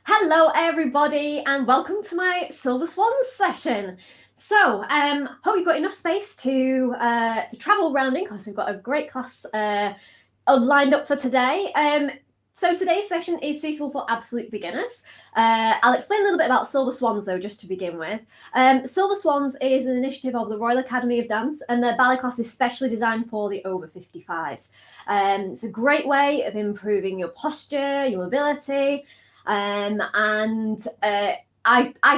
Hello everybody and welcome to my Silver Swans session. So, hope you've got enough space to travel around in because we've got a great class lined up for today. So today's session is suitable for absolute beginners. I'll explain a little bit about Silver Swans though, just to begin with. Silver Swans is an initiative of the Royal Academy of Dance, and their ballet class is specially designed for the over 55s. It's a great way of improving your posture, your mobility, and I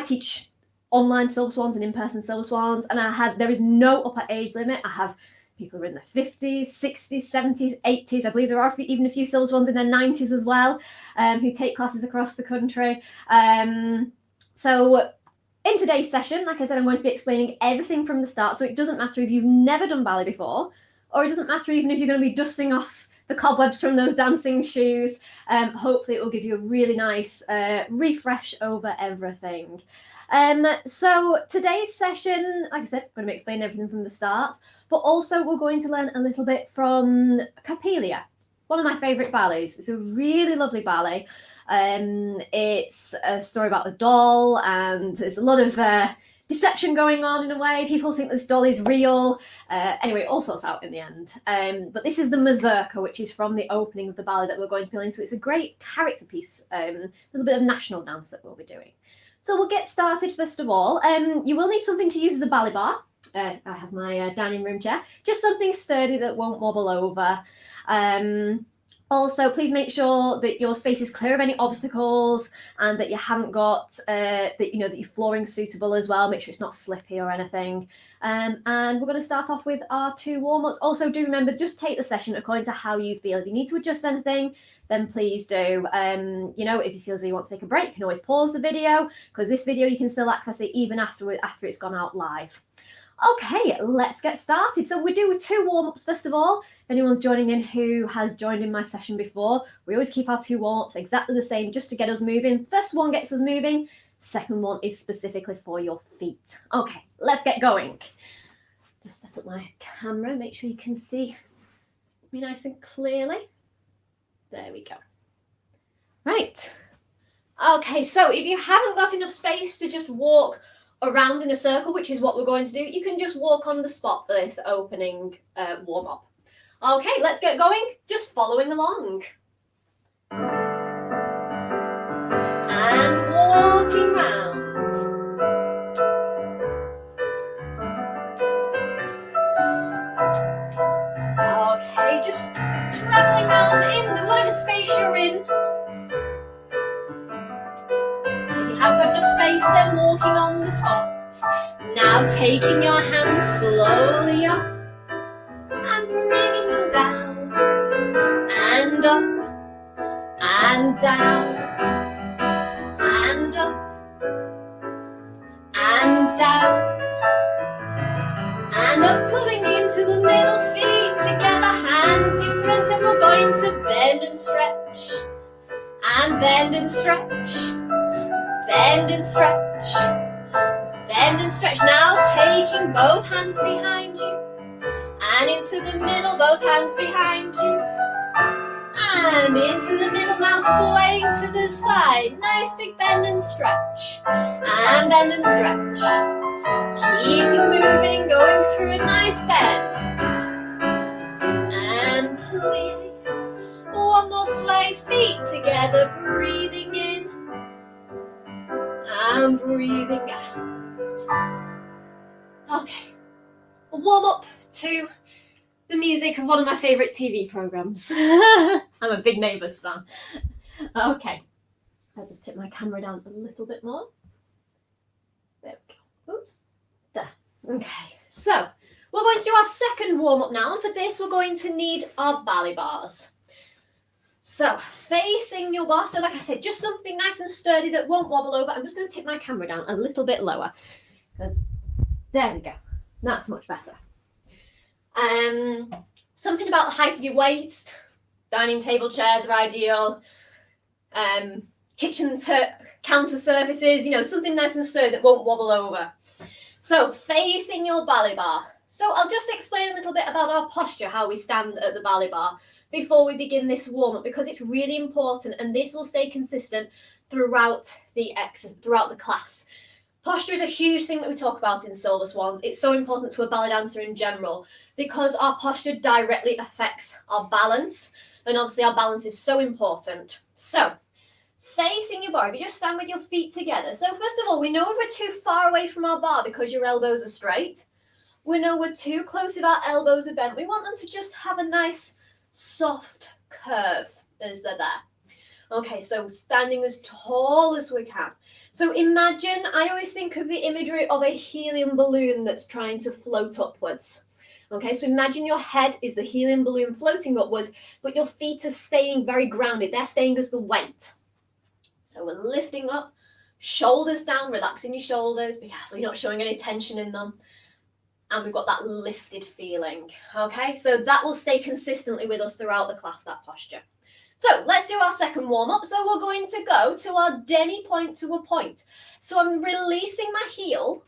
teach online Silver Swans and in-person Silver Swans, and there is no upper age limit. I have people who are in their 50s, 60s, 70s, 80s. I believe there are even a few Silver Swans in their 90s as well, who take classes across the country. So in today's session, like I said, I'm going to be explaining everything from the start. So it doesn't matter if you've never done ballet before, or it doesn't matter even if you're going to be dusting off the cobwebs from those dancing shoes. Hopefully it will give you a really nice refresh over everything. So today's session, like I said, I'm going to be explaining everything from the start, but also we're going to learn a little bit from Coppelia, one of my favourite ballets. It's a really lovely ballet. It's a story about a doll, and there's a lot of deception going on in a way. People think this doll is real. Anyway, it all sorts out in the end. But this is the mazurka, which is from the opening of the ballet that we're going to be in. So it's a great character piece, a little bit of national dance that we'll be doing. So we'll get started first of all. You will need something to use as a ballet bar. I have my dining room chair, just something sturdy that won't wobble over. Also, please make sure that your space is clear of any obstacles and that you haven't got that your flooring's suitable as well. Make sure it's not slippy or anything. And we're going to start off with our 2 warm-ups. Also, do remember, just take the session according to how you feel. If you need to adjust anything, then please do. If you feel as though you want to take a break, you can always pause the video, because this video you can still access it even after it's gone out live. Okay, let's get started. So we do 2 warm-ups first of all. If anyone's joining in who has joined in my session before, we always keep our 2 warm-ups exactly the same just to get us moving. First one gets us moving. Second one is specifically for your feet. Okay, let's get going. Just set up my camera, make sure you can see me nice and clearly. There we go. Right. Okay, so if you haven't got enough space to just walk around in a circle, which is what we're going to do, you can just walk on the spot for this opening warm-up. Okay, let's get going, just following along. And walking round. Okay, just travelling around in whatever space you're in. If you haven't got enough space, then walking on the spot. Now taking your hands slowly up and bringing them down and up and down and up and down and up, coming into the middle, feet together, hands in front, and we're going to bend and stretch and bend and stretch, bend and stretch, bend and stretch. Now taking both hands behind you and into the middle, both hands behind you and into the middle. Now swaying to the side, nice big bend and stretch and bend and stretch. Keeping moving, going through a nice bend and plie. One more sway, feet together, breathing in and breathing out. Okay, a warm up to the music of one of my favourite TV programmes. I'm a big Neighbours fan. Okay, I'll just tip my camera down a little bit more. There we go. Oops. There. Okay, so we're going to do our second warm up now, and for this we're going to need our ballet bars. So facing your bar, so like I said, just something nice and sturdy that won't wobble over. I'm just going to tip my camera down a little bit lower, because there we go, that's much better. Something about the height of your waist. Dining table chairs are ideal. Kitchen counter surfaces, something nice and sturdy that won't wobble over. So facing your ballet bar, So I'll just explain a little bit about our posture, how we stand at the ballet bar before we begin this warm-up, because it's really important and this will stay consistent throughout the class. Posture is a huge thing that we talk about in Silver Swans. It's so important to a ballet dancer in general because our posture directly affects our balance, and obviously our balance is so important. So, facing your bar, if you just stand with your feet together. So first of all, we know if we're too far away from our bar because your elbows are straight. We know we're too close if our elbows are bent. We want them to just have a nice soft curve as they're there. Okay, so standing as tall as we can. So imagine, I always think of the imagery of a helium balloon that's trying to float upwards. Okay, so imagine your head is the helium balloon floating upwards, but your feet are staying very grounded. They're staying as the weight. So we're lifting up, shoulders down, relaxing your shoulders. Be careful you're not showing any tension in them. And we've got that lifted feeling, okay? So that will stay consistently with us throughout the class, that posture. So let's do our second warm-up. So we're going to go to our demi point to a point. So I'm releasing my heel,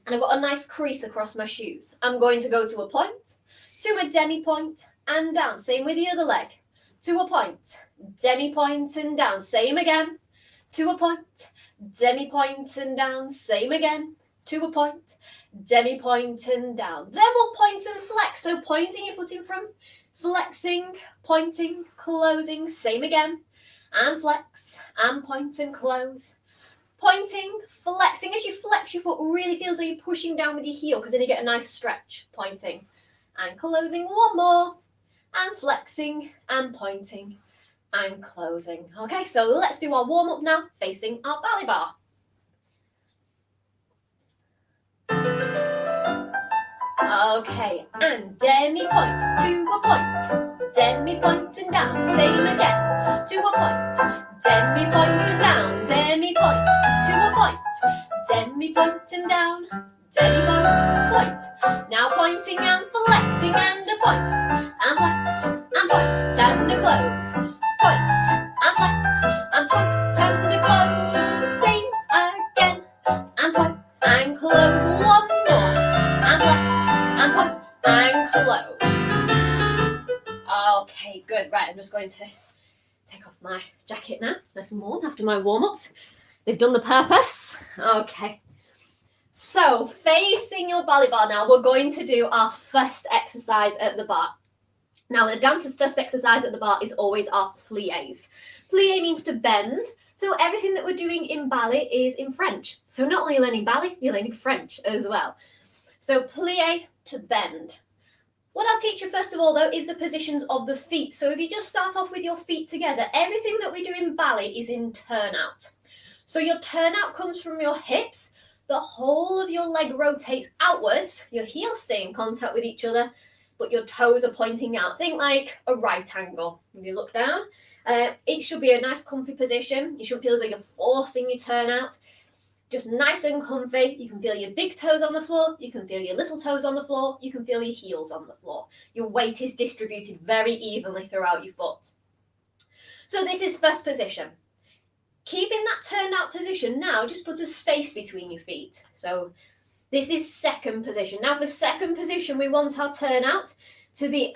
and I've got a nice crease across my shoes. I'm going to go to a point, to my demi point, and down. Same with the other leg. To a point, demi point, and down. Same again. To a point, demi point, and down. Same again. To a point, demi point, and down. Then we'll point and flex. So pointing your foot in front, flexing, pointing, closing, same again. And flex, and point and close. Pointing, flexing. As you flex your foot, really feels like you're pushing down with your heel because then you get a nice stretch. Pointing and closing. One more. And flexing and pointing and closing. Okay, so let's do our warm-up now, facing our ballet bar. Okay, and demi point to a point, demi point and down, same again, to a point, demi point and down, demi point, to a point, demi point and down, demi point. Now pointing and flexing and a point, and flex, and point, and a close, point, and flex, and point, and a close, same again, and point, and close, one more, and flex, and point, and close. Okay, good. Right, I'm just going to take off my jacket now. Nice and warm after my warm-ups. They've done the purpose. Okay. So, facing your ballet bar now, we're going to do our first exercise at the bar. Now, the dancer's first exercise at the bar is always our plies. Plie means to bend. So everything that we're doing in ballet is in French. So not only learning ballet, you're learning French as well. So plie to bend. What I'll teach you first of all though is the positions of the feet. So if you just start off with your feet together, everything that we do in ballet is in turnout. So your turnout comes from your hips. The whole of your leg rotates outwards. Your heels stay in contact with each other, but your toes are pointing out. Think like a right angle. If you look down, it should be a nice comfy position. You shouldn't feel as though you're forcing your turnout. Just nice and comfy. You can feel your big toes on the floor. You can feel your little toes on the floor. You can feel your heels on the floor. Your weight is distributed very evenly throughout your foot. So this is first position. Keeping that turned out position now, just put a space between your feet. So this is second position. Now for second position, we want our turnout to be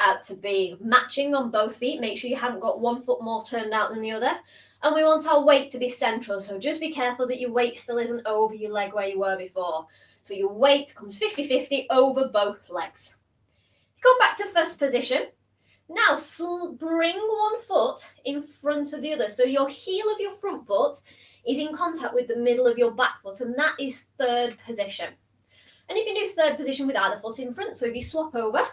matching on both feet. Make sure you haven't got one foot more turned out than the other. And we want our weight to be central. So just be careful that your weight still isn't over your leg where you were before. So your weight comes 50-50 over both legs. Come back to first position. Now bring one foot in front of the other. So your heel of your front foot is in contact with the middle of your back foot, and that is third position. And you can do third position with either foot in front. So if you swap over,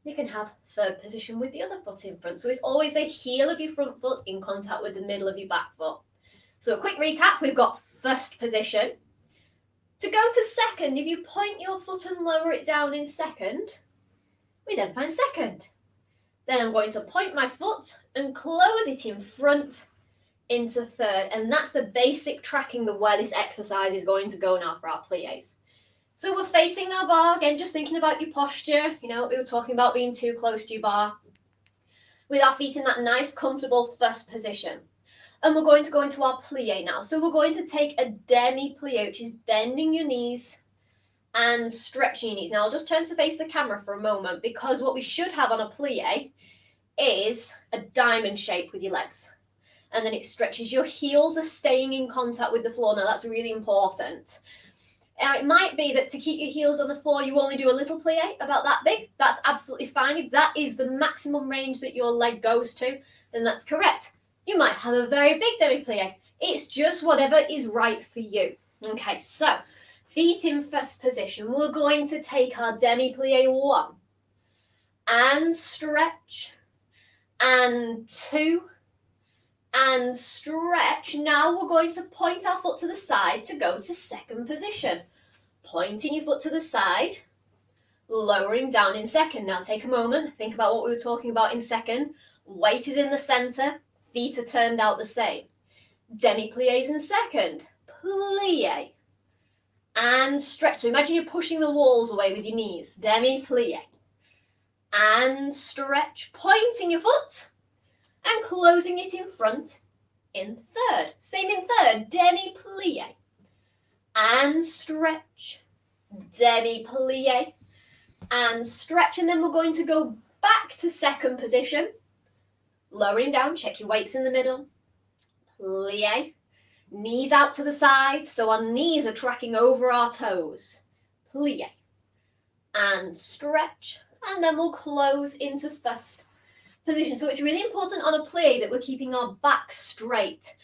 you can have third position with the other foot in front. So it's always the heel of your front foot in contact with the middle of your back foot. So a quick recap, we've got first position. To go to second, if you point your foot and lower it down in second, we then find second. Then I'm going to point my foot and close it in front into third. And that's the basic tracking of where this exercise is going to go now for our plies. So we're facing our bar, again, just thinking about your posture. You know, we were talking about being too close to your bar. With our feet in that nice, comfortable first position. And we're going to go into our plie now. So we're going to take a demi plie, which is bending your knees and stretching your knees. Now I'll just turn to face the camera for a moment, because what we should have on a plie is a diamond shape with your legs. And then it stretches. Your heels are staying in contact with the floor. Now that's really important. It might be that to keep your heels on the floor, you only do a little plie, about that big. That's absolutely fine. If that is the maximum range that your leg goes to, then that's correct. You might have a very big demi-plie. It's just whatever is right for you. Okay, so feet in first position. We're going to take our demi-plie 1 and stretch, and 2 and stretch. Now we're going to point our foot to the side to go to second position. Pointing your foot to the side, lowering down in second. Now take a moment, think about what we were talking about in second. Weight is in the center, feet are turned out the same. Demi-plies in second, plie, and stretch. So imagine you're pushing the walls away with your knees. Demi-plie, and stretch, pointing your foot, and closing it in front in third. Same in third, demi-plie, and stretch, demi-plie, and stretch. And then we're going to go back to second position, lowering down, check your weights in the middle, plie, knees out to the side, so our knees are tracking over our toes, plie, and stretch, and then we'll close into first position. So it's really important on a plie that we're keeping our back straight.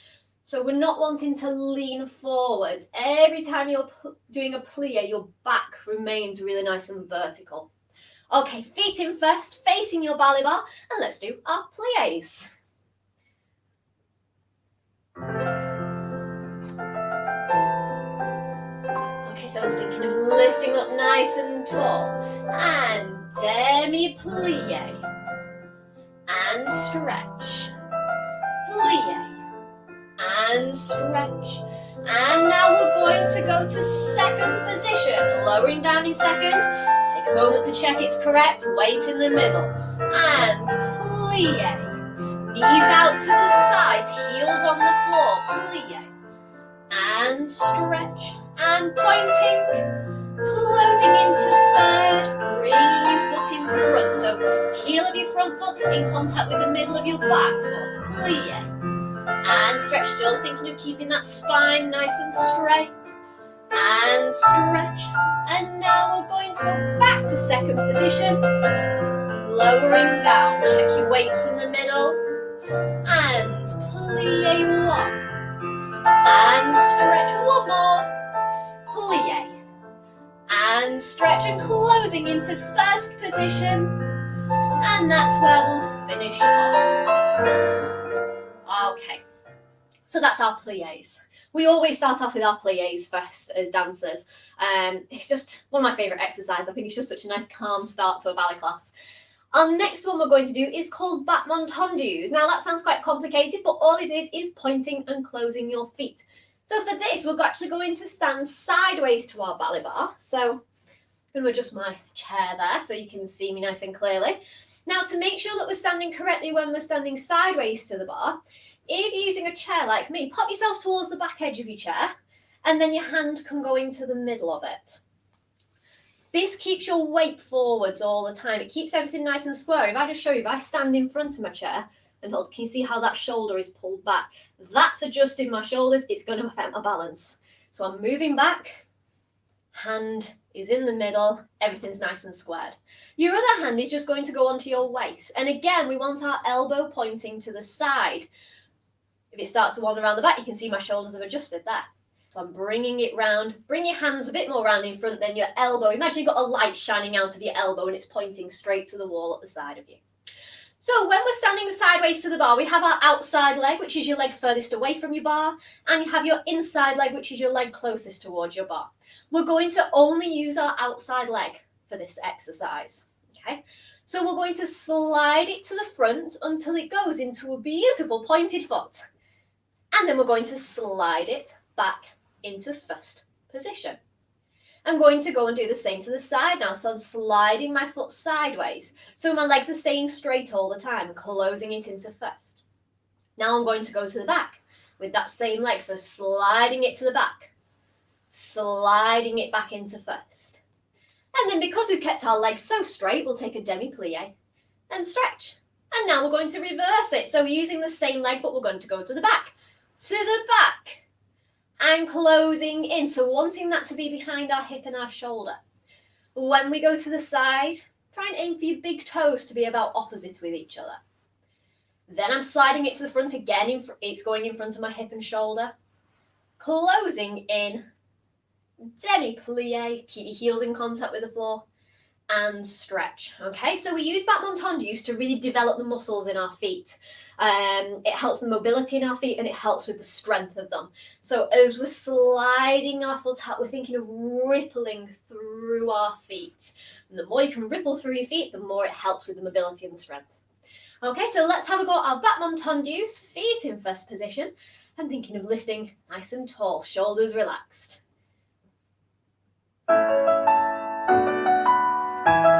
So we're not wanting to lean forwards. Every time you're doing a plie, your back remains really nice and vertical. Okay, feet in first, facing your ballet bar, and let's do our plies. Okay, so I'm thinking of lifting up nice and tall, and demi-plie, and stretch, plie, and stretch. And now we're going to go to second position, lowering down in second. Take a moment to check it's correct, weight in the middle, and plie, knees out to the sides, heels on the floor, plie, and stretch, and pointing, closing into third, bringing your foot in front, so heel of your front foot in contact with the middle of your back foot, plie, and stretch, still thinking of keeping that spine nice and straight, and stretch. And now we're going to go back to second position, lowering down, check your weights in the middle, and plie 1, and stretch, 1 more, plie, and stretch, and closing into first position, and that's where we'll finish off. Okay, so that's our plies. We always start off with our plies first as dancers. It's just one of my favourite exercises. I think it's just such a nice calm start to a ballet class. Our next one we're going to do is called battement Hondues. Now that sounds quite complicated, but all it is pointing and closing your feet. So for this, we're actually going to stand sideways to our ballet bar. So I'm going to adjust my chair there so you can see me nice and clearly. Now, to make sure that we're standing correctly when we're standing sideways to the bar, if you're using a chair like me, pop yourself towards the back edge of your chair, and then your hand can go into the middle of it. This keeps your weight forwards all the time. It keeps everything nice and square. If I just show you, if I stand in front of my chair, and hold, can you see how that shoulder is pulled back? That's adjusting my shoulders. It's going to affect my balance. So I'm moving back, hand is in the middle, everything's nice and squared. Your other hand is just going to go onto your waist. And again, we want our elbow pointing to the side. If it starts to wander around the back, you can see my shoulders have adjusted there. So I'm bringing it round. Bring your hands a bit more round in front than your elbow. Imagine you've got a light shining out of your elbow and it's pointing straight to the wall at the side of you. So when we're standing sideways to the bar, we have our outside leg, which is your leg furthest away from your bar, and you have your inside leg, which is your leg closest towards your bar. We're going to only use our outside leg for this exercise, okay? So we're going to slide it to the front until it goes into a beautiful pointed foot. And then we're going to slide it back into first position. I'm going to go and do the same to the side now. So I'm sliding my foot sideways. So my legs are staying straight all the time, closing it into first. Now I'm going to go to the back with that same leg. So sliding it to the back, sliding it back into first. And then because we've kept our legs so straight, we'll take a demi plie and stretch. And now we're going to reverse it. So we're using the same leg, but we're going to go to the back. To the back. And closing in. So wanting that to be behind our hip and our shoulder. When we go to the side, try and aim for your big toes to be about opposite with each other. Then I'm sliding it to the front again. It's going in front of my hip and shoulder. Closing in. Demi plie. Keep your heels in contact with the floor. And stretch. Okay, so we use battement Hondues to really develop the muscles in our feet. It helps the mobility in our feet and it helps with the strength of them. So as we're sliding our foot out, we're thinking of rippling through our feet. And the more you can ripple through your feet, the more it helps with the mobility and the strength. Okay, so let's have a go at our battement Hondues, feet in first position, and thinking of lifting nice and tall, shoulders relaxed.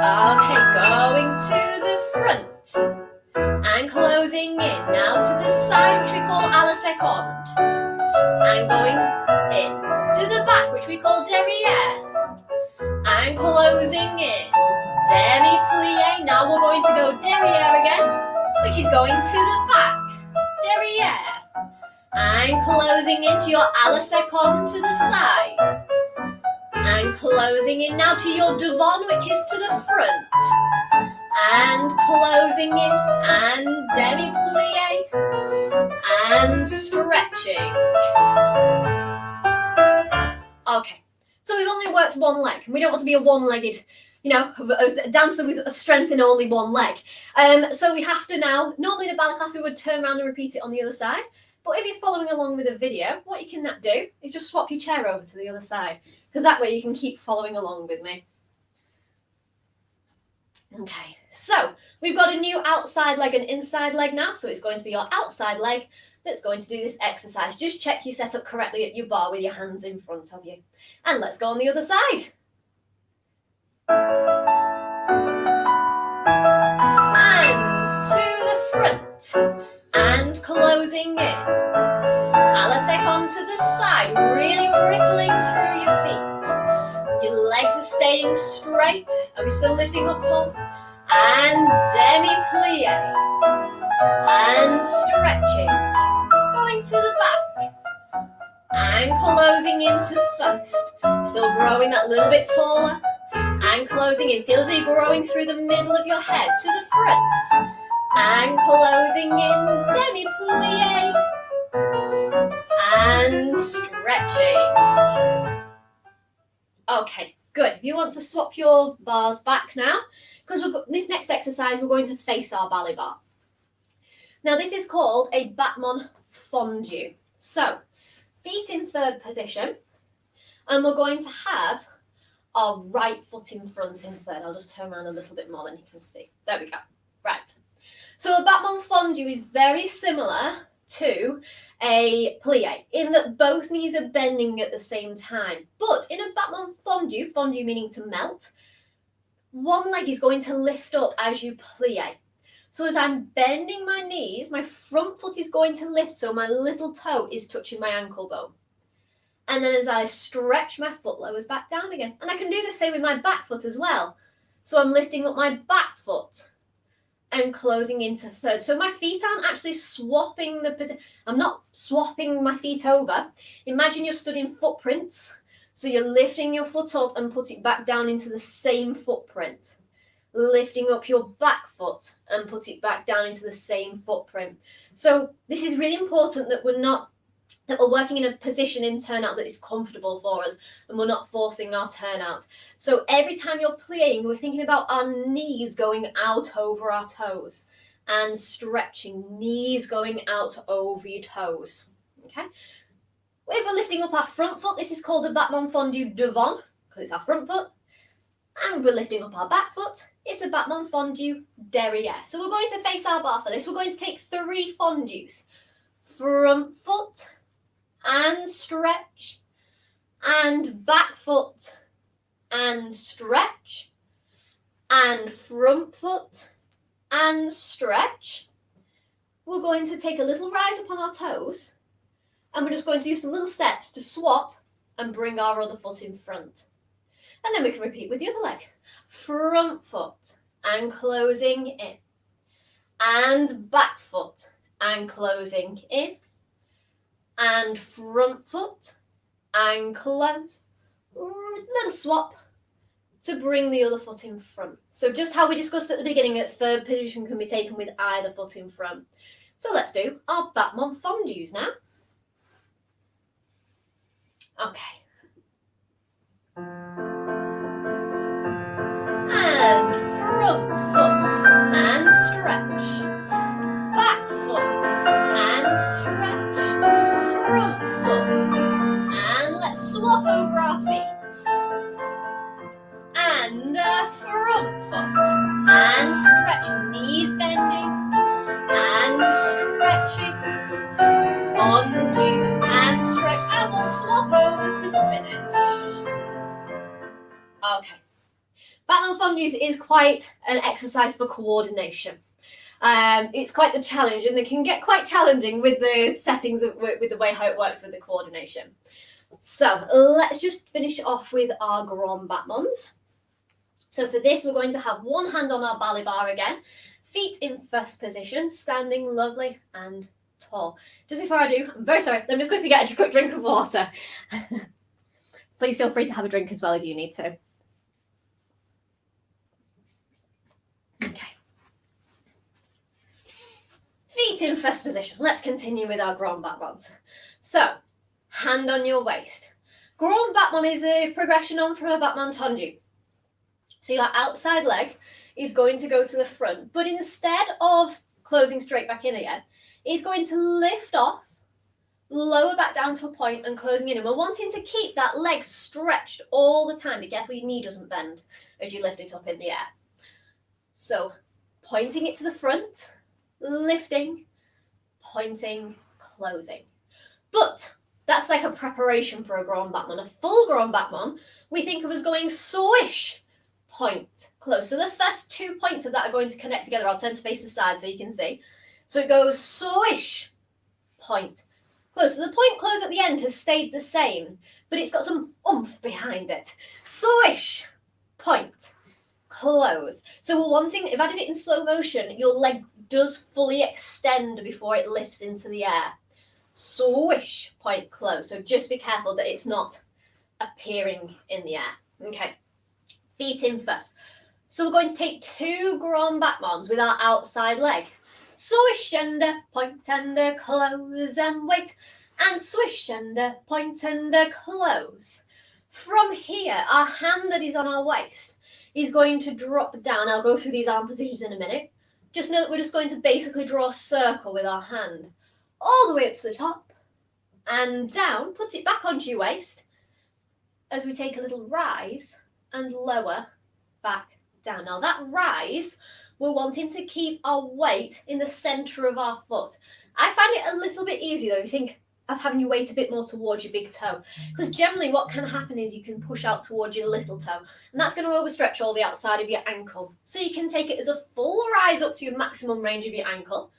Okay, going to the front and closing in. Now to the side, which we call à la seconde. And going in. To the back, which we call derrière. And closing in. Demi plie. Now we're going to go derrière again, which is going to the back. Derrière. And closing into your à la seconde to the side. And closing in now to your devant, which is to the front. And closing in, and demi plie, and stretching. Okay, so we've only worked one leg, and we don't want to be a one-legged, a dancer with a strength in only one leg. So we have to now, normally in a ballet class we would turn around and repeat it on the other side, but if you're following along with a video, what you can do is just swap your chair over to the other side, because that way you can keep following along with me. Okay, so we've got a new outside leg and inside leg now, so it's going to be your outside leg that's going to do this exercise. Just check you set up correctly at your bar with your hands in front of you. And let's go on the other side. And to the front. And closing in. À la seconde to the side, really rippling through your feet. Your legs are staying straight. Are we still lifting up tall? And demi plie. And stretching. Going to the back. And closing into first. Still growing that little bit taller. And closing in. Feels like you're growing through the middle of your head to the front. And closing in, demi plie, and stretching. Okay, good. If you want to swap your bars back now, because this next exercise, we're going to face our ballet bar. Now, this is called a battement fondue. So, feet in third position, and we're going to have our right foot in front in third. I'll just turn around a little bit more than you can see. There we go. Right. So a battement fondue is very similar to a plie in that both knees are bending at the same time. But in a battement fondue, fondue meaning to melt, one leg is going to lift up as you plie. So as I'm bending my knees, my front foot is going to lift so my little toe is touching my ankle bone. And then as I stretch, my foot lowers back down again. And I can do the same with my back foot as well. So I'm lifting up my back foot and closing into third. So my feet aren't actually swapping the position. I'm not swapping my feet over. Imagine you're stood in footprints. So you're lifting your foot up and put it back down into the same footprint. Lifting up your back foot and put it back down into the same footprint. So this is really important that we're working in a position in turnout that is comfortable for us and we're not forcing our turnout. So every time you're playing, we're thinking about our knees going out over our toes and stretching, knees going out over your toes. Okay. If we're lifting up our front foot, this is called a battement fondue devant because it's our front foot. And we're lifting up our back foot, it's a battement fondue derrière. So we're going to face our bar for this. We're going to take 3 fondues. Front foot, and stretch, and back foot, and stretch, and front foot, and stretch. We're going to take a little rise up on our toes, and we're just going to do some little steps to swap and bring our other foot in front. And then we can repeat with the other leg. Front foot and closing in. And back foot and closing in. And front foot and close. Little swap to bring the other foot in front. So just how we discussed at the beginning, that third position can be taken with either foot in front. So let's do our Batman fondues now. Okay. And front foot and stretch. Back foot and stretch. Front foot. And let's swap over our feet. And front foot. And stretch. Knees bending. And stretching. Fondue. And stretch. And we'll swap over to finish. Okay. Batman fondues is quite an exercise for coordination. It's quite the challenge, and they can get quite challenging with the settings, with the way how it works with the coordination. So let's just finish off with our grand battements. So for this, we're going to have one hand on our ballet bar again, feet in first position, standing lovely and tall. Just before I do, I'm very sorry, let me just quickly get a quick drink of water. Please feel free to have a drink as well if you need to. Okay. Feet in first position. Let's continue with our grand battement. So, hand on your waist. Grand battement is a progression on from a battement Hondu. So your outside leg is going to go to the front, but instead of closing straight back in again, it's going to lift off, lower back down to a point and closing in. And we're wanting to keep that leg stretched all the time. Be careful your knee doesn't bend as you lift it up in the air. So pointing it to the front, lifting, pointing, closing. But that's like a preparation for a grand battement. A full grand battement, we think of as going swish, point, close. So the first 2 points of that are going to connect together. I'll turn to face the side so you can see. So it goes swish, point, close. So the point close at the end has stayed the same, but it's got some oomph behind it. Swish, point, close. So we're wanting, if I did it in slow motion, your leg does fully extend before it lifts into the air. Swish, point, close. So just be careful that it's not appearing in the air. Okay, feet in first. So we're going to take 2 grand battements with our outside leg. Swish and point and close and wait. And swish and point and close. From here, our hand that is on our waist is going to drop down. I'll go through these arm positions in a minute. Just know that we're just going to basically draw a circle with our hand all the way up to the top and down. Put it back onto your waist as we take a little rise and lower back down. Now that rise, we're wanting to keep our weight in the centre of our foot. I find it a little bit easy though, if you think of having your weight a bit more towards your big toe, because generally what can happen is you can push out towards your little toe, and that's going to overstretch all the outside of your ankle. So you can take it as a full rise up to your maximum range of your ankle,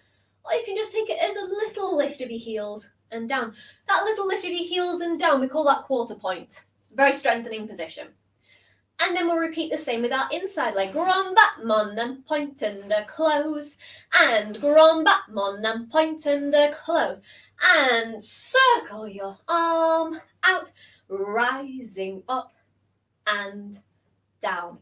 or you can just take it as a little lift of your heels and down. That little lift of your heels and down, we call that quarter point. It's a very strengthening position. And then we'll repeat the same with our inside leg. Grand battement and point and close. And grand battement and point and close. And circle your arm out, rising up and down.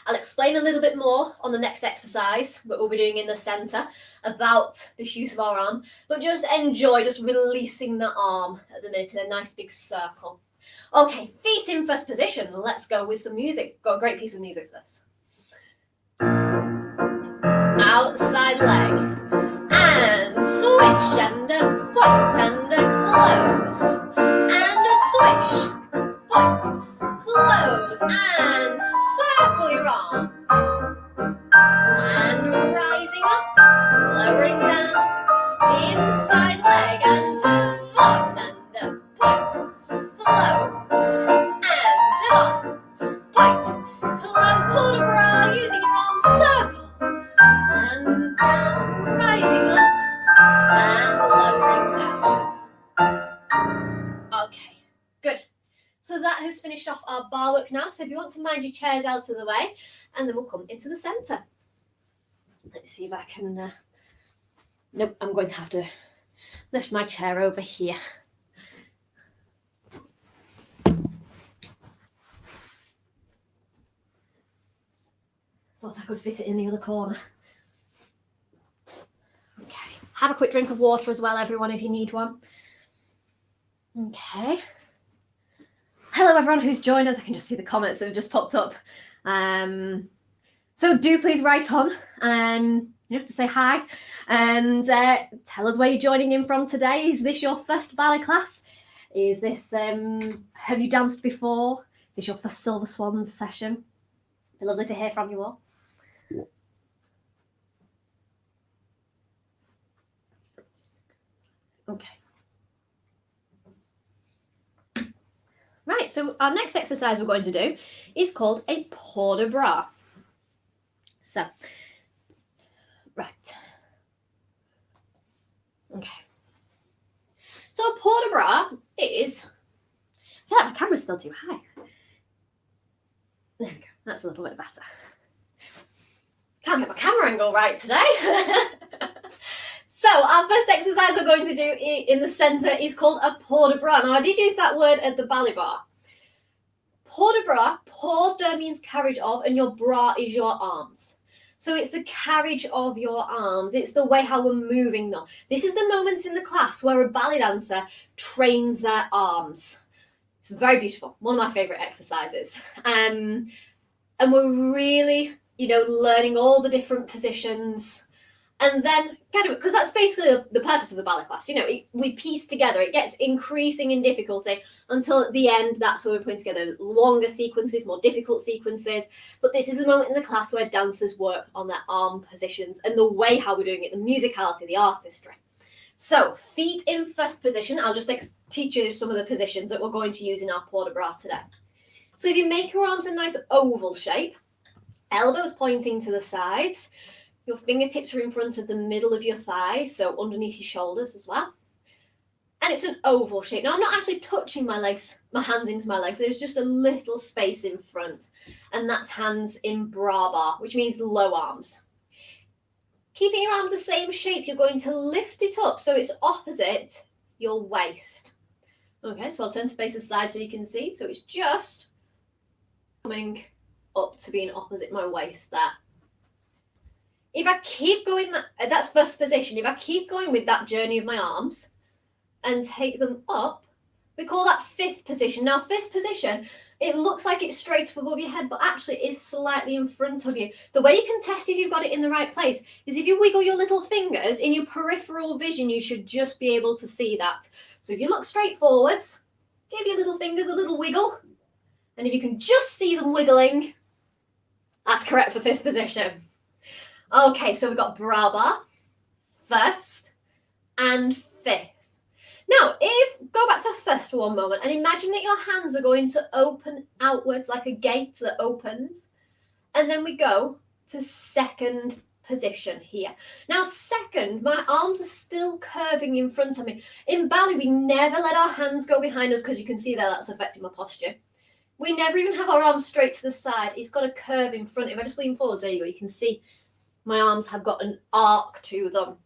I'll explain a little bit more on the next exercise that we'll be doing in the centre about this use of our arm. But just enjoy just releasing the arm at the minute in a nice big circle. Okay, feet in first position. Let's go with some music. Got a great piece of music for this. Outside leg. And swish and a point and a close. And a swish, point, close. And circle your arm. And rising up, lowering down. Inside leg and one and a point. Close and up, point, close, pull to bra, using your arm, circle, and down, rising up, and lowering down. so that has finished off our bar work now. So if you want to mind your chairs out of the way, and then we'll come into the centre. Let's see if I can, nope, I'm going to have to lift my chair over here. Thought I could fit it in the other corner. Okay, have a quick drink of water as well, everyone, if you need one. Okay. Hello, everyone who's joined us. I can just see the comments that have just popped up. So do please write on and to say hi and tell us where you're joining in from today. Is this your first ballet class? Is this, have you danced before? Is this your first Silver Swans session? It'd be lovely to hear from you all. Okay. Right, so our next exercise we're going to do is called a Plie To Bend. So, right. Okay. So a Plie To Bend is, I feel like my camera's still too high. There we go, that's a little bit better. Can't get my camera angle right today. So our first exercise we're going to do in the centre is called a Plie To Bend. Now I did use that word at the ballet bar. Plie To Bend, plie de means carriage of, and your bra is your arms. So it's the carriage of your arms. It's the way how we're moving them. This is the moment in the class where a ballet dancer trains their arms. It's very beautiful. One of my favourite exercises. And we're really, learning all the different positions. And then, because that's basically the purpose of a ballet class. We piece together. It gets increasing in difficulty until at the end, that's when we're putting together longer sequences, more difficult sequences. But this is the moment in the class where dancers work on their arm positions and the way how we're doing it, the musicality, the artistry. So, feet in first position. I'll just teach you some of the positions that we're going to use in our Plie To Bend today. So if you make your arms a nice oval shape, elbows pointing to the sides, your fingertips are in front of the middle of your thighs, so underneath your shoulders as well. And it's an oval shape. Now, I'm not actually touching my hands into my legs. There's just a little space in front. And that's hands in bra bar, which means low arms. Keeping your arms the same shape, you're going to lift it up so it's opposite your waist. Okay, so I'll turn to face the side so you can see. So it's just coming up to being opposite my waist there. If I keep going, that's first position. If I keep going with that journey of my arms and take them up, we call that fifth position. Now, fifth position, it looks like it's straight up above your head, but actually it is slightly in front of you. The way you can test if you've got it in the right place is if you wiggle your little fingers in your peripheral vision, you should just be able to see that. So if you look straight forwards, give your little fingers a little wiggle, and if you can just see them wiggling, that's correct for fifth position. Okay, so we've got bra bar, first, and fifth. Now, go back to first for one moment and imagine that your hands are going to open outwards like a gate that opens. And then we go to second position here. Now, second, my arms are still curving in front of me. In ballet, we never let our hands go behind us because you can see that's affecting my posture. We never even have our arms straight to the side. It's got a curve in front. If I just lean forwards, there you go. You can see my arms have got an arc to them.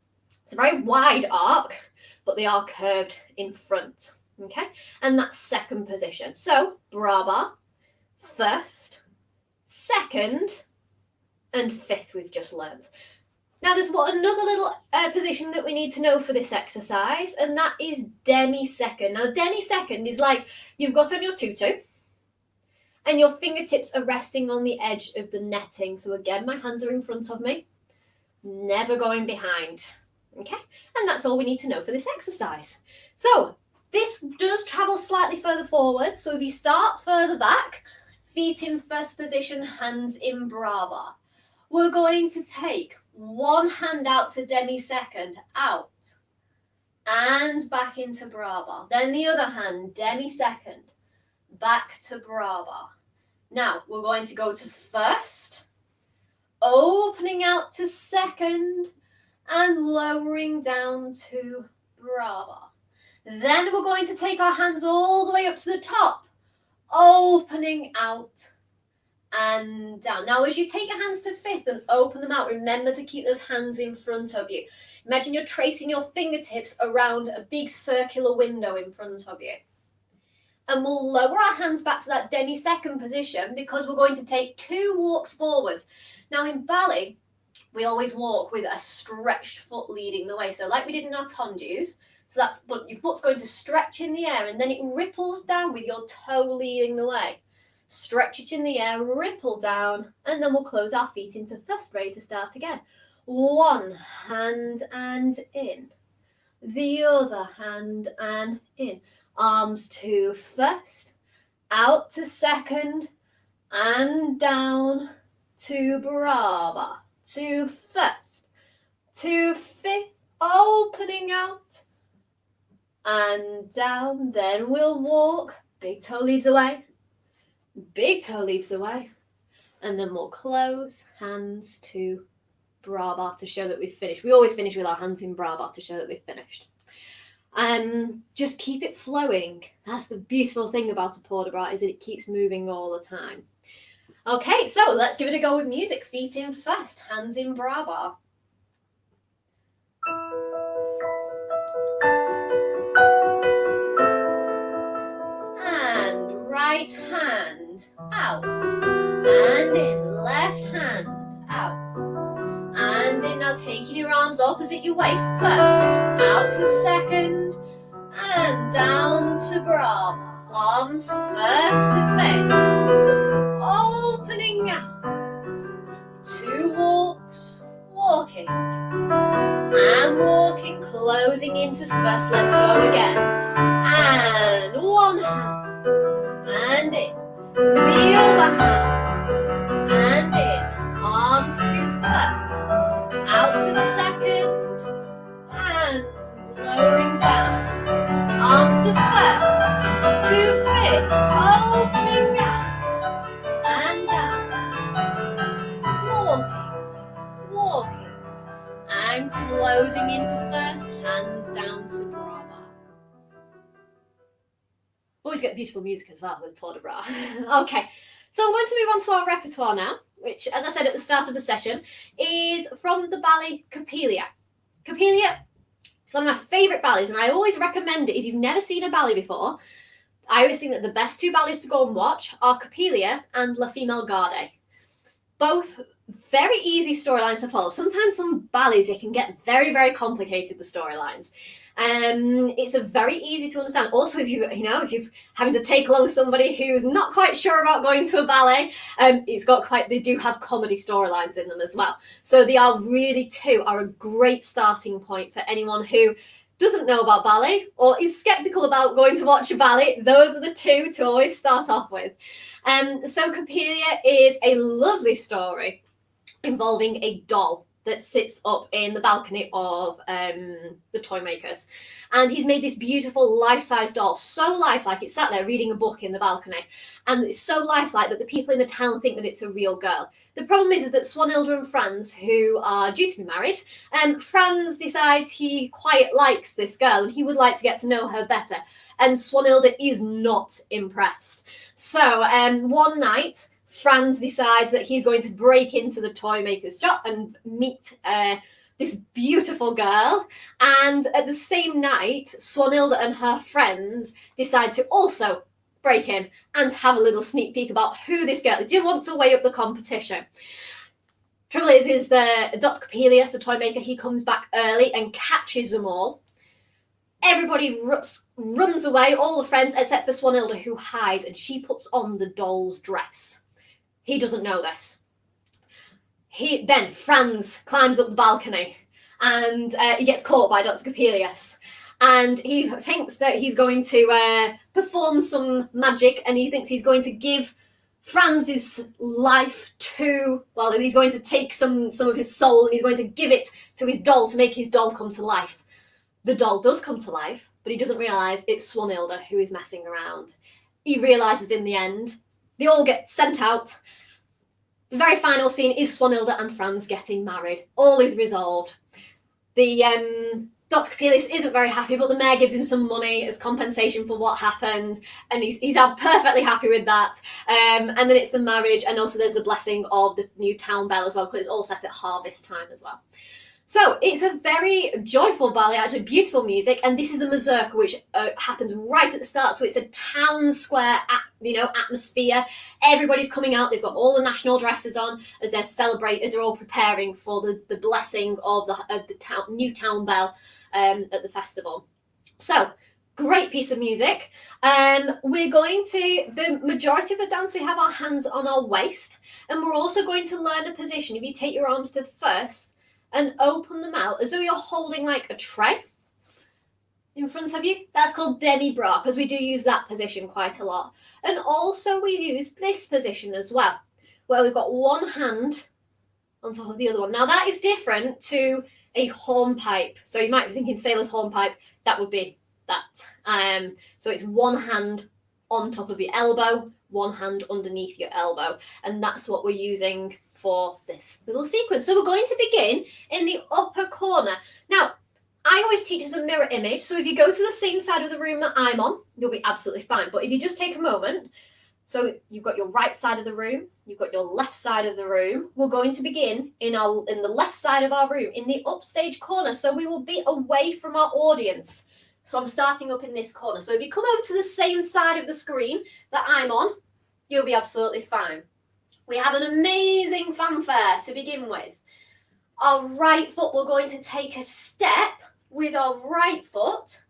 It's a very wide arc, but they are curved in front, okay? And that's second position. So, bra bar, first, second, and fifth we've just learned. Now, there's another little position that we need to know for this exercise, and that is Demi Second. Now, Demi Second is like you've got on your tutu, and your fingertips are resting on the edge of the netting. So again, my hands are in front of me, never going behind. Okay, and that's all we need to know for this exercise. So this does travel slightly further forward. So if you start further back, feet in first position, hands in bra bar. We're going to take one hand out to Demi Second, out, and back into bra bar. Then the other hand, Demi Second, back to bra bar. Now we're going to go to first, opening out to second, and lowering down to bra bar. Then we're going to take our hands all the way up to the top, opening out and down. Now, as you take your hands to fifth and open them out, remember to keep those hands in front of you. Imagine you're tracing your fingertips around a big circular window in front of you. And we'll lower our hands back to that Demi Second position because we're going to take 2 walks forwards. Now in ballet, we always walk with a stretched foot leading the way. So like we did in our Hondues, so that your foot's going to stretch in the air and then it ripples down with your toe leading the way. Stretch it in the air, ripple down, and then we'll close our feet into first, ready to start again. One hand and in. The other hand and in. Arms to first, out to second, and down to Bra, to first, to fifth, opening out, and down. Then we'll walk, big toe leads the way, big toe leads the way, and then we'll close, hands to Bra to show that we've finished. We always finish with our hands in Bra to show that we've finished. Just keep it flowing. That's the beautiful thing about a Plie To Bend is that it keeps moving all the time. Okay, so let's give it a go with music. Feet in first, hands in Bra. And right hand out and in, left hand out and in. Now taking your arms opposite your waist, first, out to second, and down to Bra. Arms first to fifth, opening out, 2 walks, walking, and walking, closing into first. Let's go again, and 1 hand, and in, the other hand, and in, arms to first, out to second, and lowering down, arms to first, to fifth, opening out, and down, walking, and closing into first, hands down to Bra. Always get beautiful music as well with Plie To Bend. Okay, so I'm going to move on to our repertoire now, which, as I said at the start of the session, is from the ballet Coppelia. Coppelia is one of my favourite ballets, and I always recommend it if you've never seen a ballet before. I always think that the best 2 ballets to go and watch are Coppelia and La Femelle Garde. Both very easy storylines to follow. Sometimes some ballets, it can get very, very complicated, the storylines. It's a very easy to understand. Also, if you're having to take along somebody who's not quite sure about going to a ballet, they do have comedy storylines in them as well. So they are really are a great starting point for anyone who doesn't know about ballet or is skeptical about going to watch a ballet. Those are the 2 to always start off with. So Coppelia is a lovely story involving a doll that sits up in the balcony of the toy makers. And he's made this beautiful life-size doll, so lifelike, it's sat there reading a book in the balcony. And it's so lifelike that the people in the town think that it's a real girl. The problem is that Swanhilda and Franz, who are due to be married, Franz decides he quite likes this girl and he would like to get to know her better. And Swanhilda is not impressed. So one night, Franz decides that he's going to break into the toy maker's shop and meet this beautiful girl. And at the same night, Swanhilda and her friends decide to also break in and have a little sneak peek about who this girl is. Do you want to weigh up the competition? Trouble is the Dr. Coppelius, the toy maker, he comes back early and catches them all. Everybody runs away, all the friends, except for Swanhilda, who hides, and she puts on the doll's dress. He doesn't know this. Then Franz climbs up the balcony and he gets caught by Dr. Coppelius. And he thinks that he's going to perform some magic, and he thinks he's going to give Franz's life he's going to take some of his soul and he's going to give it to his doll to make his doll come to life. The doll does come to life, but he doesn't realise it's Swanhilda who is messing around. He realises in the end, they all get sent out. The very final scene is Swanhilda and Franz getting married. All is resolved. The Dr. Capelis isn't very happy, but the mayor gives him some money as compensation for what happened, and he's perfectly happy with that. And then it's the marriage, and also there's the blessing of the new town bell as well, because it's all set at harvest time as well. So it's a very joyful ballet, actually beautiful music, and this is the mazurka, which happens right at the start. So it's a town square, atmosphere. Everybody's coming out. They've got all the national dresses on as they're all preparing for the blessing of the new town bell at the festival. So great piece of music. We're going to, the majority of the dance, we have our hands on our waist, and we're also going to learn a position. If you take your arms to first and open them out as though you're holding like a tray in front of you, that's called Demi Bra, because we do use that position quite a lot. And also we use this position as well, where we've got one hand on top of the other one. Now that is different to a hornpipe. So you might be thinking sailor's hornpipe, that would be that. So it's one hand on top of your elbow, one hand underneath your elbow, and that's what we're using for this little sequence. So we're going to begin in the upper corner. Now, I always teach as a mirror image, so if you go to the same side of the room that I'm on, you'll be absolutely fine. But if you just take a moment, so you've got your right side of the room, you've got your left side of the room. We're going to begin in the left side of our room, in the upstage corner, so we will be away from our audience. So I'm starting up in this corner. So if you come over to the same side of the screen that I'm on, you'll be absolutely fine. We have an amazing fanfare to begin with. Our right foot, we're going to take a step with our right foot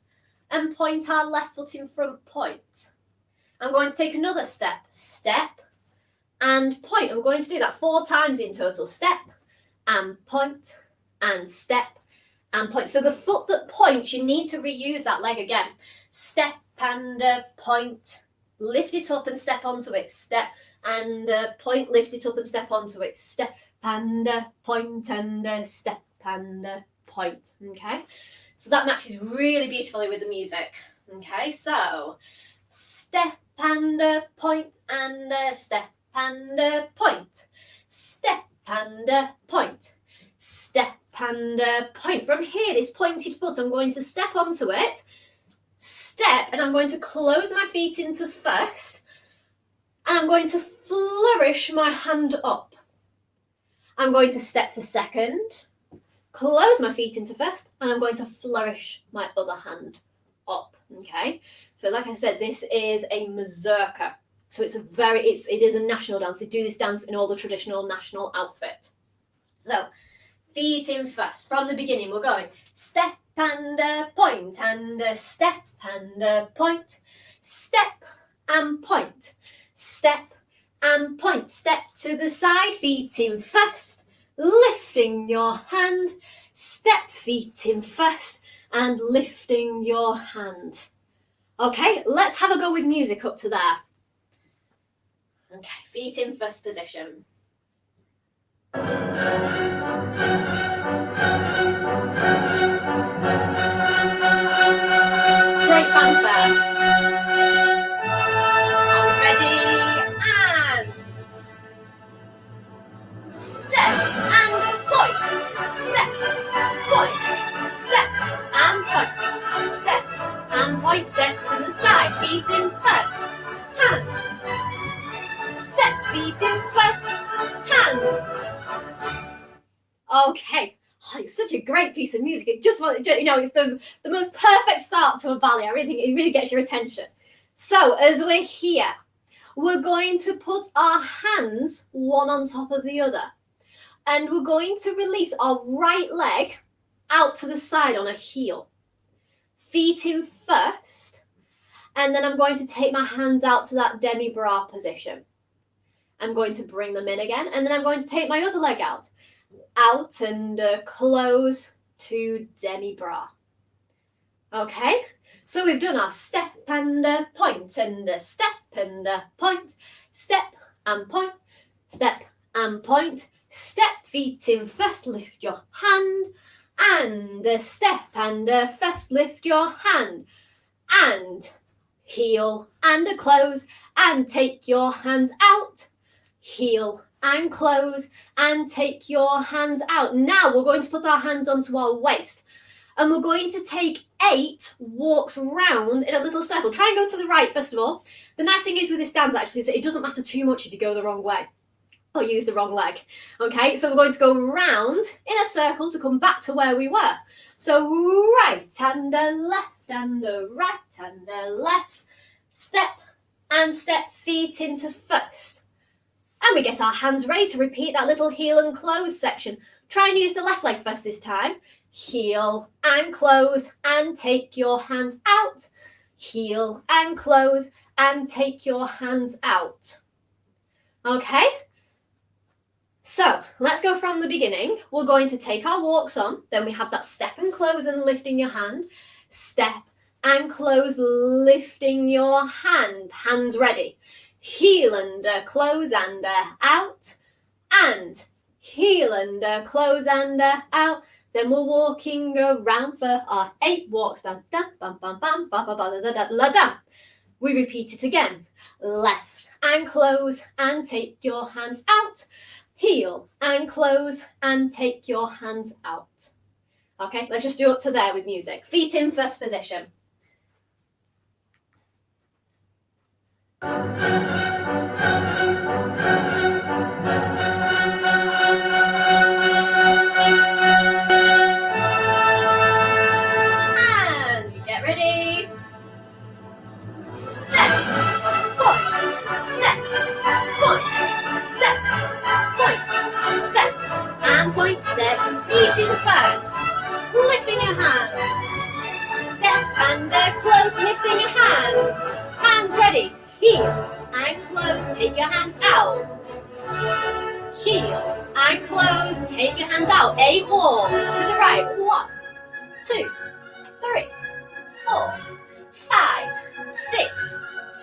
and point our left foot in front, point. I'm going to take another step, and point. And we're going to do that 4 times in total. Step and point and step and point. So the foot that points, you need to reuse that leg again. Step and point, lift it up and step onto it. Step and point, lift it up and step onto it. Step and point and step and point. Okay, so that matches really beautifully with the music. Okay, so step and point and step and point. Step and point. Step and point. From here, this pointed foot, I'm going to step onto it, step, and I'm going to close my feet into first, and I'm going to flourish my hand up. I'm going to step to second, close my feet into first, and I'm going to flourish my other hand up. Okay, so like I said, this is a mazurka, so it is a national dance. They do this dance in all the traditional national outfit. So feet in first. From the beginning, we're going step and point and step and point, step and point, step and point. Step to the side, feet in first, lifting your hand, step, feet in first, and lifting your hand. Okay, let's have a go with music up to there. Okay, feet in first position. Great fanfare. Are we ready? And step and point. Step, point, step and point. Step and point. Step to the side. Feet in first. Hands. Step, feet in first. Hands. Okay. Oh, it's such a great piece of music. It just it's the most perfect start to a ballet. I really think it really gets your attention. So as we're here, we're going to put our hands one on top of the other. And we're going to release our right leg out to the side on a heel. Feet in first. And then I'm going to take my hands out to that Demi Bra position. I'm going to bring them in again. And then I'm going to take my other leg out and close to Demi Bra. Okay, so we've done our step and point and step and point, step and point, step and point, step, feet in first, lift your hand, and step and first, lift your hand, and heel and a close, and take your hands out, heel and close, and take your hands out. Now we're going to put our hands onto our waist. And we're going to take 8 walks round in a little circle. Try and go to the right, first of all. The nice thing is with this dance, actually, is that it doesn't matter too much if you go the wrong way or use the wrong leg. Okay, so we're going to go round in a circle to come back to where we were. So right and a left and a right and a left. Step and step, feet into first. And we get our hands ready to repeat that little heel and close section. Try and use the left leg first this time. Heel and close and take your hands out. Heel and close and take your hands out. Okay? So let's go from the beginning. We're going to take our walks on. Then we have that step and close and lifting your hand. Step and close, lifting your hand. Hands ready. Heel and close and out. And heel and close and out. Then we're walking around for our 8 walks. Dun, dun, bam, bam, bam, ba, ba, ba, da, da, da, da. We repeat it again. Left and close and take your hands out. Heel and close and take your hands out. Okay, let's just do up to there with music. Feet in first position. And get ready. Step, point, step, point, step, point, step, and point, step, feet in first, lifting your hand, step and close, lifting your hand, hands ready, heel and close, take your hands out, heel and close, take your hands out, 8 walks to the right, 1, 2, 3, 4, 5, 6,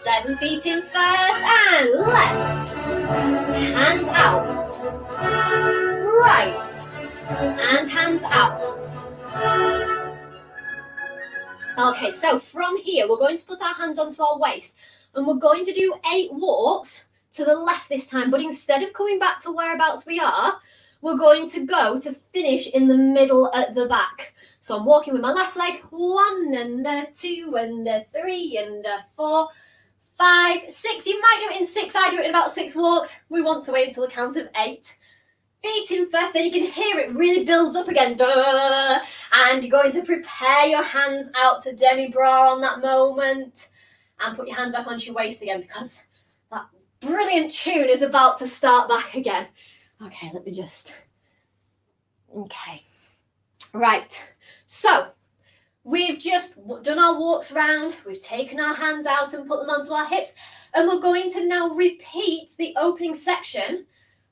7 feet in first and left, hands out, right, and hands out. Okay, so from here, we're going to put our hands onto our waist and we're going to do 8 walks to the left this time, but instead of coming back to whereabouts we are, we're going to go to finish in the middle at the back. So I'm walking with my left leg, 1 and 2 and 3 and 4, 5, 6. You might do it in 6. I do it in about 6 walks. We want to wait until the count of 8. Feet in first, then you can hear it really builds up again. Duh! And you're going to prepare your hands out to Demi Bra on that moment. And put your hands back onto your waist again because that brilliant tune is about to start back again. Okay, let me just... Okay. Right. So, we've just done our walks round. We've taken our hands out and put them onto our hips. And we're going to now repeat the opening section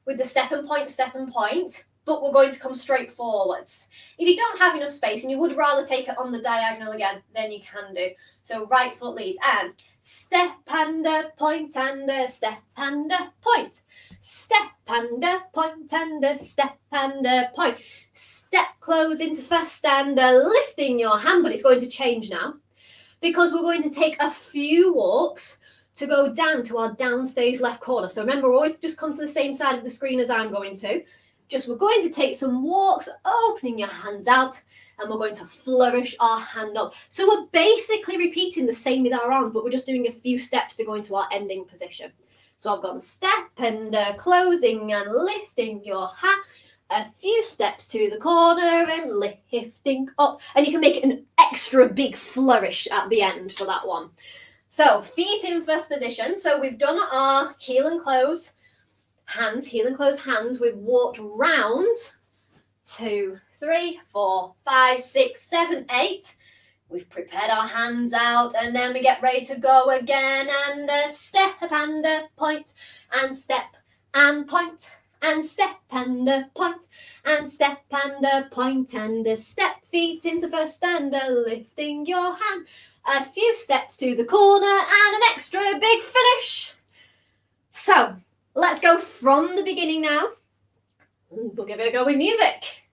with the step and point, but we're going to come straight forwards. If you don't have enough space and you would rather take it on the diagonal again, then you can do. So right foot leads and step and point and step and point. Step and point and step and point. Step close into first and lifting your hand, but it's going to change now because we're going to take a few walks to go down to our downstage left corner. So remember, we're always just come to the same side of the screen as I'm going to. Just we're going to take some walks, opening your hands out, and we're going to flourish our hand up. So we're basically repeating the same with our arms, but we're just doing a few steps to go into our ending position. So I've gone step and closing and lifting your hand, a few steps to the corner and lifting up. And you can make an extra big flourish at the end for that one. So feet in first position. So we've done our heel and close hands, heel and close hands. We've walked round 2, 3, 4, 5, 6, 7, 8. We've prepared our hands out and then we get ready to go again and step and point and step and point and step and point and step and point and step, feet into first and lifting your hand. A few steps to the corner and an extra big finish. So let's go from the beginning now. We'll give it a go with music.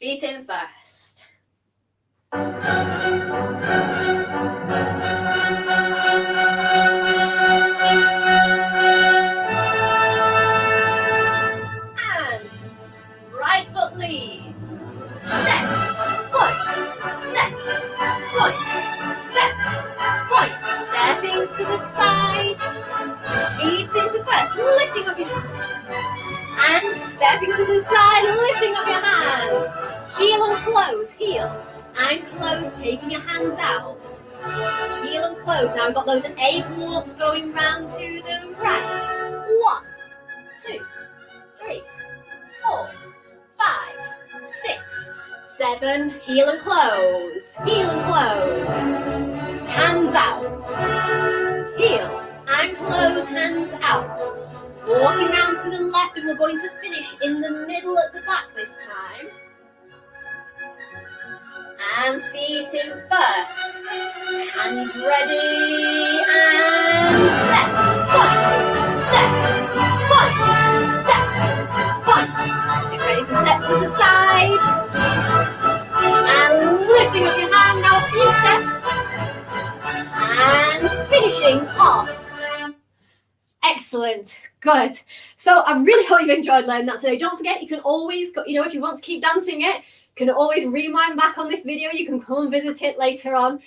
Feet in first. And right foot leads. Step, point, to the side, feet into first, lifting up your hand, and stepping to the side, lifting up your hand, heel and close, heel and close, taking your hands out, heel and close. Now we've got those 8 walks going round to the right, 1, 2, 3, 4, 5, 6, 7, heel and close, hands out, heel and close, hands out, walking round to the left, and we're going to finish in the middle at the back this time, and feet in first, hands ready, and step, point, step, point, step, point, get ready to step to the side, and lifting up your hand, now a few steps, and finishing off. Excellent, good. So I really hope you've enjoyed learning that today. Don't forget, you can always, if you want to keep dancing it, you can always rewind back on this video. You can come and visit it later on.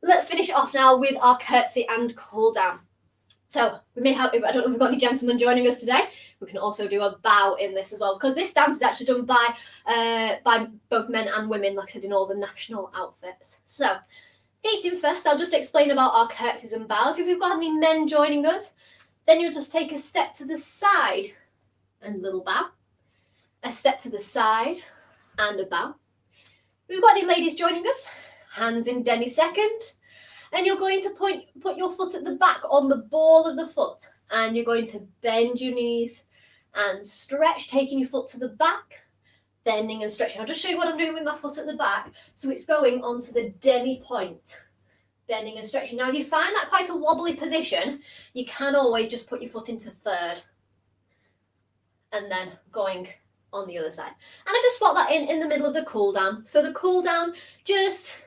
Let's finish off now with our curtsy and cool down. So we may have, I don't know if we've got any gentlemen joining us today. We can also do a bow in this as well, because this dance is actually done by both men and women, like I said, in all the national outfits. So feet in first, I'll just explain about our curtsies and bows. If we've got any men joining us, then you'll just take a step to the side and little bow, a step to the side and a bow. If we've got any ladies joining us, hands in Demi Second, and you're going to put your foot at the back on the ball of the foot, and you're going to bend your knees and stretch, taking your foot to the back, bending and stretching. I'll just show you what I'm doing with my foot at the back. So it's going onto the demi point, bending and stretching. Now, if you find that quite a wobbly position, you can always just put your foot into third and then going on the other side. And I just slot that in the middle of the cool down. So the cool down, just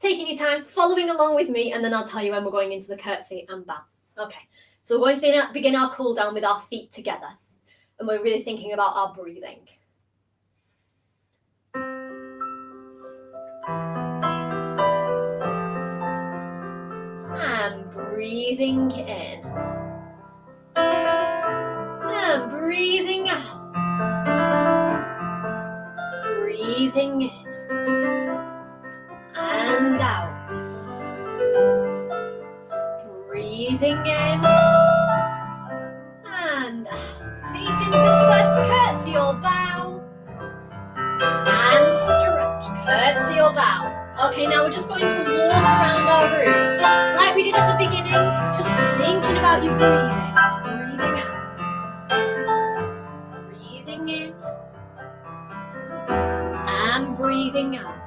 taking your time, following along with me, and then I'll tell you when we're going into the curtsy and bow. Okay, so we're going to begin our cool down with our feet together, and we're really thinking about our breathing. And breathing in. And breathing out. Breathing in. And out. Breathing in. And out. Feet into first curtsy or bow. And stretch. Curtsy or bow. Okay, now we're just going to walk around our room like we did at the beginning, just thinking about your breathing. Breathing out. Breathing in. And breathing out.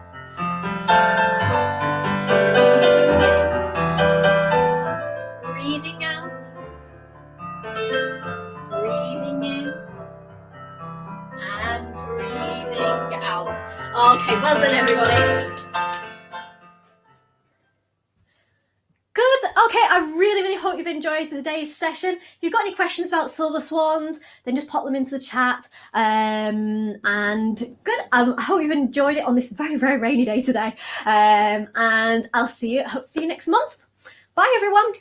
Breathing in. Breathing out. Breathing in. And breathing out. Okay, well done, everybody. Okay, I really hope you've enjoyed today's session. If you've got any questions about Silver Swans, then just pop them into the chat. And good, I hope you've enjoyed it on this very rainy day today. And I'll hope to see you next month. Bye, everyone.